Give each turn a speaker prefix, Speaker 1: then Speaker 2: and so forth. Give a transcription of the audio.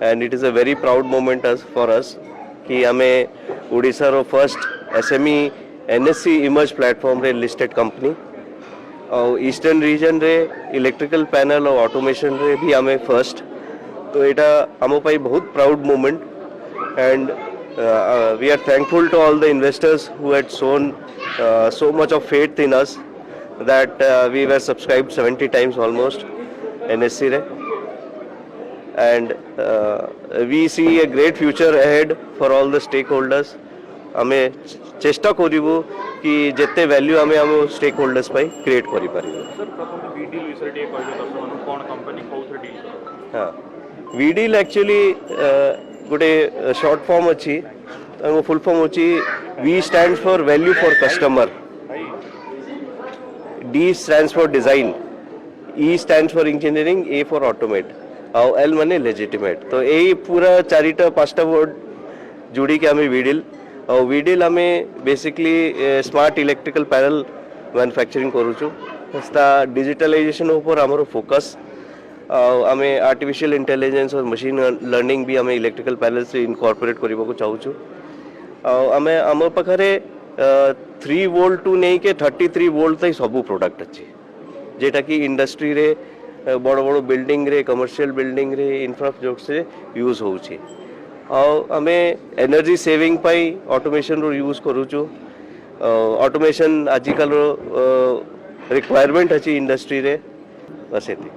Speaker 1: And it is a very proud moment for us कि आमे ओडिशा रो first SME NSE emerge platform रे listed company और eastern region रे इलेक्ट्रिकल पैनल और ऑटोमेशन रे भी आमे फर्स्ट तो एटा आमो पाई बहुत proud moment and we are thankful to all the investors who had shown so much of faith in us that we were subscribed 70 times almost NSC re. And we see a great future ahead for all the stakeholders. आमे चेष्टा करिबो कि जेते value आमे हम stake holders पाई create करि पारिबो।
Speaker 2: Sir प्रथम वीडील विषय टे कहले दर्शक मानु कोन कंपनी कोथरे डील।
Speaker 1: हां वीडील एक्चुअली गोटे शॉर्ट फॉर्म अच्छी फुल फॉर्म अच्छी V stands for value for customer, D stands for design, E stands for engineering, A for automate और एल माने लेजिटिमेट। तो यही पूरा चारिटा पांचटा वर्ड जोड़ी के हमें वीडिल और वीडिल हमें basically smart electrical panel manufacturing करूँ डिजिटलाइजेशन ऊपर आमर फोकस आमे आर्टिफिशियल इंटेलिजेंस और मशीन लर्निंग भी आमे इलेक्ट्रिकल पैनल से इनकॉर्पोरेट करबा को चाहूछु। आमे आम पाखरे 3 वोल्ट टू नहीं के 33 वोल्ट तक सब प्रोडक्ट अच्छी जेटा कि इंडस्ट्री रे बड़ बड़ बिल्डिंग रे कमर्शियल बिल्डिंग रे इंफ्रास्ट्रक्चर से यूज होउची और आमे एनर्जी सेविंग पाई ऑटोमेशन रो यूज करूछु। ऑटोमेशन आजिकल रो रिक्वायरमेंट अच्छी इंडस्ट्री रे बस एति।